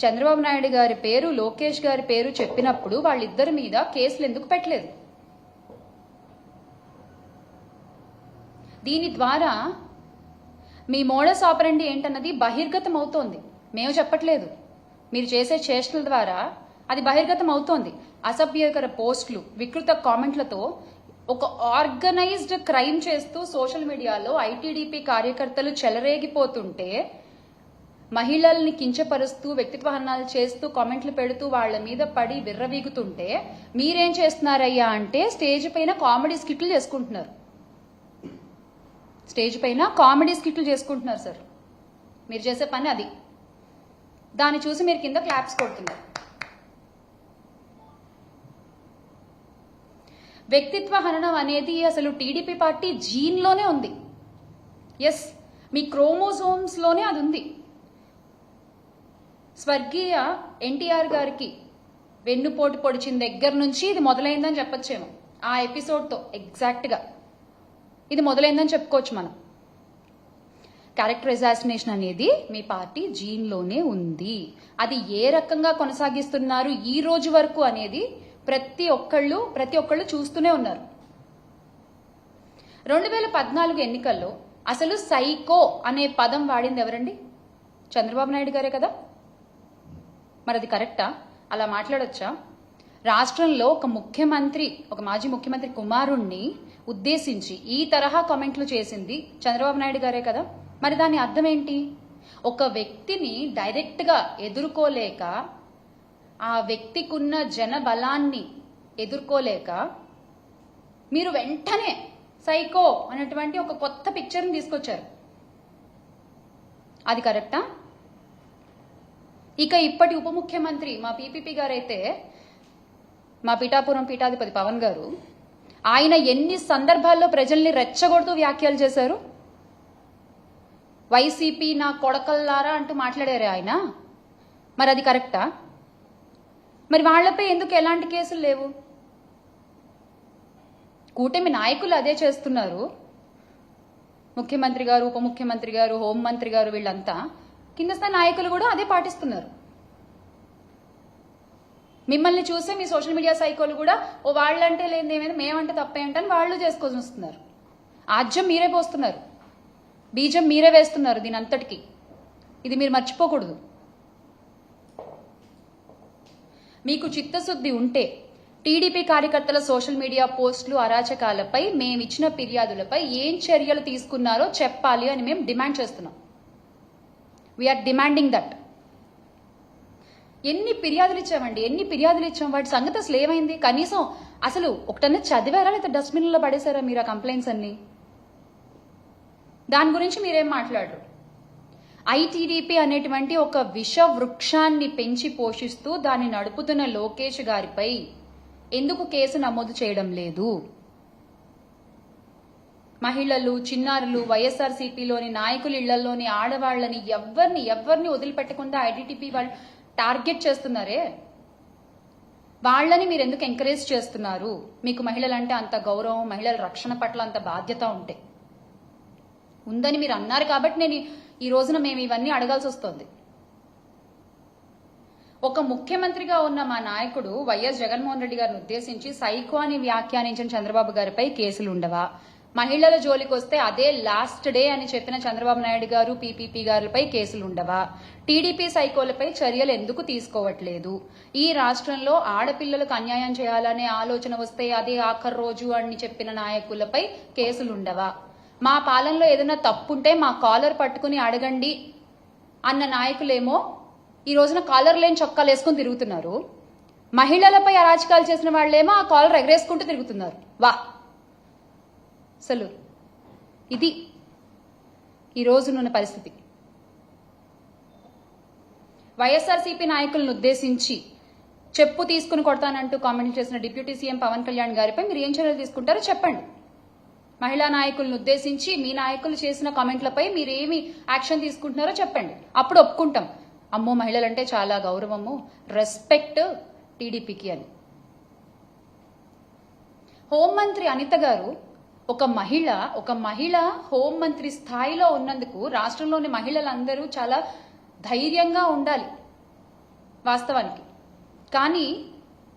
చంద్రబాబు నాయుడు గారి పేరు, లోకేష్ గారి పేరు చెప్పినప్పుడు వాళ్ళిద్దరి మీద కేసులు ఎందుకు పెట్టలేదు? దీని ద్వారా మీ మోడస్ ఆపరండి ఏంటన్నది బహిర్గతం అవుతోంది. మేము చెప్పట్లేదు, మీరు చేసే చేష్టల ద్వారా అది బహిర్గతం అవుతోంది. అసభ్యకర పోస్టులు, వికృత కామెంట్లతో ఒక ఆర్గనైజ్డ్ క్రైమ్ చేస్తూ సోషల్ మీడియాలో ఐటీడీపీ కార్యకర్తలు చెలరేగిపోతుంటే, మహిళల్ని కించపరుస్తూ వ్యక్తిత్వ హననాలు చేస్తూ కామెంట్లు పెడుతూ వాళ్ళ మీద పడి విర్రవీగుతుంటే మీరేం చేస్తున్నారయ్యా అంటే స్టేజ్ పైన కామెడీ స్కిట్లు చేసుకుంటున్నారు. స్టేజ్ పైన కామెడీ స్కిట్లు చేసుకుంటున్నారు సార్. మీరు చేసే పని అది. దాన్ని చూసి మీరు కింద క్లాప్స్ కొడుతున్నారు. వ్యక్తిత్వ హననం అనేది అసలు టీడీపీ పార్టీ జీన్లోనే ఉంది. ఎస్, మీ క్రోమోజోమ్స్ లోనే అది ఉంది. స్వర్గీయ ఎన్టీఆర్ గారికి వెన్నుపోటు పొడిచిన దగ్గర నుంచి ఇది మొదలైందని చెప్పొచ్చేమో. ఆ ఎపిసోడ్తో ఎగ్జాక్ట్గా ఇది మొదలైందని చెప్పుకోవచ్చు మనం. క్యారెక్టర్ అసాసినేషన్ అనేది మీ పార్టీ జీన్లోనే ఉంది. అది ఏ రకంగా కొనసాగిస్తున్నారు ఈ రోజు వరకు అనేది ప్రతి ఒక్కళ్ళు చూస్తూనే ఉన్నారు. 2014 ఎన్నికల్లో అసలు సైకో అనే పదం వాడింది ఎవరండి? చంద్రబాబు నాయుడు గారే కదా. మరి అది కరెక్టా? అలా మాట్లాడొచ్చా? రాష్ట్రంలో ఒక మాజీ ముఖ్యమంత్రి కుమారుణ్ణి ఉద్దేశించి ఈ తరహా కామెంట్లు చేసింది చంద్రబాబు నాయుడు గారే కదా. మరి దాని అర్థం ఏంటి? ఒక వ్యక్తిని డైరెక్ట్ గా ఎదుర్కోలేక, ఆ వ్యక్తికున్న జన బలాన్ని ఎదుర్కోలేక మీరు వెంటనే సైకో అనేటువంటి ఒక కొత్త పిక్చర్ని తీసుకొచ్చారు. అది కరెక్టా? ఇక ఇప్పటి ఉప ముఖ్యమంత్రి మా పీపీపీ గారైతే, మా పిఠాపురం పీఠాధిపతి పవన్ గారు, ఆయన ఎన్ని సందర్భాల్లో ప్రజల్ని రెచ్చగొడుతూ వ్యాఖ్యలు చేశారు. వైసీపీ నా కొడకల్లారా అంటూ మాట్లాడారే ఆయన. మరి అది కరెక్టా? మరి వాళ్లపై ఎందుకు ఎలాంటి కేసులు లేవు? కూటమి నాయకులు అదే చేస్తున్నారు. ముఖ్యమంత్రి గారు, ఉప ముఖ్యమంత్రి గారు, హోంమంత్రి గారు, వీళ్ళంతా కింద స్థాయి నాయకులు కూడా అదే పాటిస్తున్నారు. మిమ్మల్ని చూసే మీ సోషల్ మీడియా సైకోలు కూడా ఓ వాళ్ళంటే లేని ఏమైనా మేమంటే తప్పేంటని వాళ్ళు చేసుకొని వస్తున్నారు. ఆజ్యం మీరే పోస్తున్నారు, బీజం మీరే వేస్తున్నారు దీని అంతటికి. ఇది మీరు మర్చిపోకూడదు. మీకు చిత్తశుద్ధి ఉంటే టీడీపీ కార్యకర్తల సోషల్ మీడియా పోస్టులు, అరాచకాలపై మేమిచ్చిన ఫిర్యాదులపై ఏం చర్యలు తీసుకున్నారో చెప్పాలి అని మేము డిమాండ్ చేస్తున్నాం. We are demanding that. ఎన్ని ఫిర్యాదులు ఇచ్చాం? వాటి సంగతి అసలు ఏమైంది? కనీసం అసలు ఒకటన్నా చదివారా, లేదా డస్ట్బిన్లో పడేశారా మీరు ఆ కంప్లైంట్స్ అన్ని? దాని గురించి మీరేం మాట్లాడరు. ఐటీడీపీ అనేటువంటి ఒక విష వృక్షాన్ని పెంచి పోషిస్తూ దాన్ని నడుపుతున్న లోకేష్ గారిపై ఎందుకు కేసు నమోదు చేయడం లేదు? మహిళలు, చిన్నారులు, వైఎస్ఆర్సీపీలోని నాయకుల ఇళ్లలోని ఆడవాళ్లని ఎవరిని వదిలిపెట్టకుండా ఐటీడీపీ వాళ్ళు టార్గెట్ చేస్తున్నారే, వాళ్ళని మీరు ఎందుకు ఎంకరేజ్ చేస్తున్నారు? మీకు మహిళలంటే అంత గౌరవం, మహిళల రక్షణ పట్ల అంత బాధ్యత ఉందని మీరు అన్నారు కాబట్టి నేను ఈ రోజున మేము ఇవన్నీ అడగాల్సి వస్తుంది. ఒక ముఖ్యమంత్రిగా ఉన్న మా నాయకుడు వైఎస్ జగన్మోహన్ రెడ్డి గారిని ఉద్దేశించి సైకో అని వ్యాఖ్యానించిన చంద్రబాబు గారిపై కేసులు ఉండవా? మహిళల జోలికి వస్తే అదే లాస్ట్ డే అని చెప్పిన చంద్రబాబు నాయుడు గారు, పీపీపీ గారిపై కేసులు ఉండవా? టీడీపీ సైకోలపై చర్యలు ఎందుకు తీసుకోవట్లేదు? ఈ రాష్ట్రంలో ఆడపిల్లలకు అన్యాయం చేయాలనే ఆలోచన వస్తే అదే ఆఖరి రోజు అని చెప్పిన నాయకులపై కేసులు ఉండవా? మా పాలనలో ఏదైనా తప్పుంటే మా కాలర్ పట్టుకుని అడగండి అన్న నాయకులేమో ఈ రోజున కాలర్ లేని చొక్కాలు వేసుకుని తిరుగుతున్నారు. మహిళలపై అరాచకాలు చేసిన వాళ్ళేమో ఆ కాలర్ ఎగరేసుకుంటూ తిరుగుతున్నారు. వా, అసలు ఇది ఈ రోజునున్న పరిస్థితి. వైఎస్ఆర్సీపీ నాయకులను ఉద్దేశించి చెప్పు తీసుకుని కొడతానంటూ కామెంట్ చేసిన డిప్యూటీ సీఎం పవన్ కళ్యాణ్ గారిపై మీరు ఏం చర్యలు తీసుకుంటారో చెప్పండి. మహిళా నాయకులను ఉద్దేశించి మీ నాయకులు చేసిన కామెంట్లపై మీరు ఏమి యాక్షన్ తీసుకుంటున్నారో చెప్పండి. అప్పుడు ఒప్పుకుంటాం, అమ్మో మహిళలంటే చాలా గౌరవము, రెస్పెక్ట్ టీడీపీకి అని. హోంమంత్రి అనిత గారు ఒక మహిళ హోంమంత్రి స్థాయిలో ఉన్నందుకు రాష్ట్రంలోని మహిళలందరూ చాలా ధైర్యంగా ఉండాలి. వాస్తవానికి. కానీ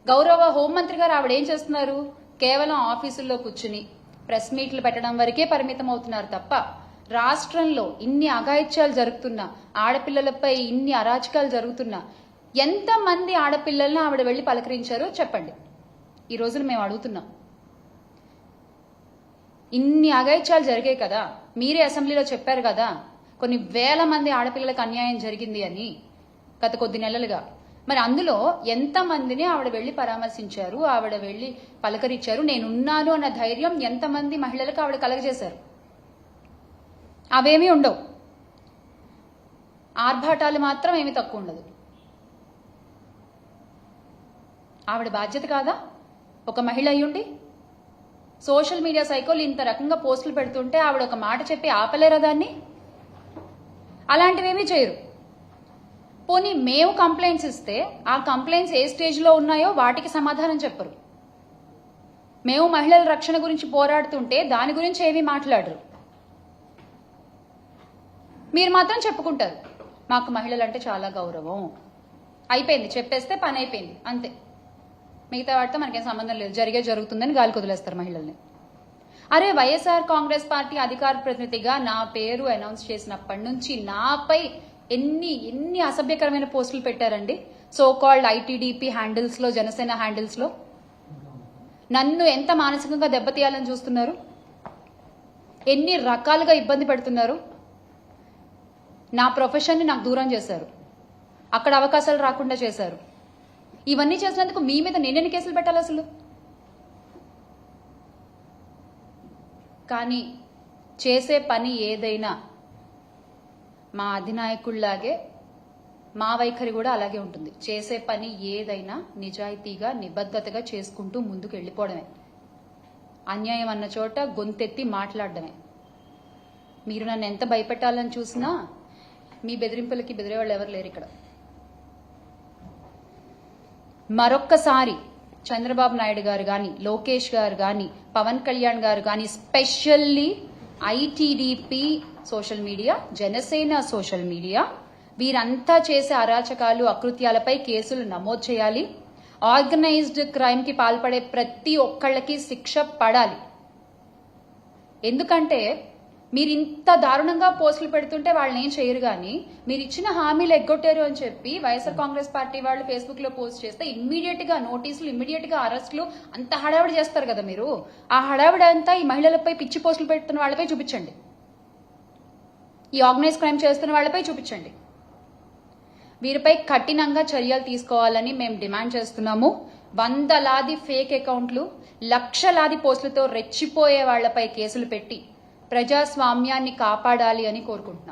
గౌరవ హోంమంత్రి గారు ఆవిడ ఏం చేస్తున్నారు? కేవలం ఆఫీసుల్లో కూర్చుని ప్రెస్ మీట్లు పెట్టడం వరకే పరిమితం అవుతున్నారు తప్ప రాష్ట్రంలో ఇన్ని అఘాయిత్యాలు జరుగుతున్నా, ఆడపిల్లలపై ఇన్ని అరాచకాలు జరుగుతున్నా ఎంతమంది ఆడపిల్లల్ని ఆవిడ వెళ్లి పలకరించారో చెప్పండి. ఈ రోజున మేము అడుగుతున్నాం. ఇన్ని అఘాయిత్యాలు జరిగాయి కదా, మీరే అసెంబ్లీలో చెప్పారు కదా కొన్ని వేల మంది ఆడపిల్లలకు అన్యాయం జరిగింది అని గత కొద్ది నెలలుగా. మరి అందులో ఎంతమందిని ఆవిడ వెళ్లి పరామర్శించారు, ఆవిడ వెళ్లి పలకరించారు, నేనున్నాను అన్న ధైర్యం ఎంతమంది మహిళలకు ఆవిడ కలగజేశారు? అవేమీ ఉండవు. ఆర్భాటాలు మాత్రం ఏమీ తక్కువ ఉండదు. ఆవిడ బాధ్యత కాదా ఒక మహిళ అయ్యుండి? సోషల్ మీడియా సైకోలు ఇంత రకంగా పోస్టులు పెడుతుంటే ఆవిడ ఒక మాట చెప్పి ఆపలేరా దాన్ని? అలాంటివేమీ చేయరు. పోనీ మేము కంప్లైంట్స్ ఇస్తే ఆ కంప్లైంట్స్ ఏ స్టేజ్లో ఉన్నాయో వాటికి సమాధానం చెప్పరు. మేము మహిళల రక్షణ గురించి పోరాడుతుంటే దాని గురించి ఏమీ మాట్లాడరు. మీరు మాత్రం చెప్పుకుంటారు మాకు మహిళలంటే చాలా గౌరవం. అయిపోయింది, చెప్పేస్తే పని అయిపోయింది, అంతే. మిగతా వాటితో మనకేం సంబంధం లేదు, జరుగుతుందని గాలికి వదిలేస్తారు మహిళల్ని. అరే, వైఎస్ఆర్ కాంగ్రెస్ పార్టీ అధికార ప్రతినిధిగా నా పేరు అనౌన్స్ చేసినప్పటి నుంచి నాపై ఎన్ని అసభ్యకరమైన పోస్టులు పెట్టారండి. సో కాల్డ్ ఐటీడీపీ హ్యాండిల్స్ లో, జనసేన హ్యాండిల్స్ లో నన్ను ఎంత మానసికంగా దెబ్బతీయాలని చూస్తున్నారు, ఎన్ని రకాలుగా ఇబ్బంది పెడుతున్నారు. నా ప్రొఫెషన్ని నాకు దూరం చేశారు, అక్కడ అవకాశాలు రాకుండా చేశారు. ఇవన్నీ చేసినందుకు మీ మీద నేనెన్ని కేసులు పెట్టాలి అసలు? కానీ చేసే పని ఏదైనా మా అధినాయకుల్లాగే మా వైఖరి కూడా అలాగే ఉంటుంది. చేసే పని ఏదైనా నిజాయితీగా, నిబద్ధతగా చేసుకుంటూ ముందుకు వెళ్ళిపోవడమే. అన్యాయం అన్న చోట గొంతెత్తి మాట్లాడడమే. మీరు నన్ను ఎంత భయపెట్టాలని చూసినా మీ బెదిరింపులకి బెదిరేవాళ్ళు ఎవరు లేరు ఇక్కడ. మరొక్కసారి చంద్రబాబు నాయుడు గారు కానీ, లోకేష్ గారు కానీ, పవన్ కళ్యాణ్ గారు కానీ, specially ITDP social media, Janasena social media, వీరంతా చేసే అరాచకాలు, అకృత్యాలపై కేసులు నమోదు చేయాలి. ఆర్గనైజ్డ్ క్రైమ్ కి పాల్పడే ప్రతి ఒక్కళ్ళకి శిక్ష పడాలి. ఎందుకంటే మీరు ఇంత దారుణంగా పోస్టులు పెడుతుంటే వాళ్ళని ఏం చేయరు, కానీ మీరు ఇచ్చిన హామీలు ఎగ్గొట్టారు అని చెప్పి వైఎస్ఆర్ కాంగ్రెస్ పార్టీ వాళ్ళు ఫేస్బుక్ లో పోస్ట్ చేస్తే ఇమ్మీడియట్ గా నోటీసులు, ఇమ్మీడియట్ గా అరెస్టులు, అంత హడావిడి చేస్తారు కదా మీరు. ఆ హడావిడి అంతా ఈ మహిళలపై పిచ్చి పోస్టులు పెడుతున్న వాళ్ళపై చూపించండి, ఈ ఆర్గనైజ్ క్రైమ్ చేస్తున్న వాళ్ళపై చూపించండి. వీరిపై కఠినంగా చర్యలు తీసుకోవాలని మేము డిమాండ్ చేస్తున్నాము. వందలాది ఫేక్ అకౌంట్లు, లక్షలాది పోస్టులతో రెచ్చిపోయే వాళ్లపై కేసులు పెట్టి ప్రజాస్వామ్యాన్ని కాపాడాలి అని కోరుకుంటున్నాం.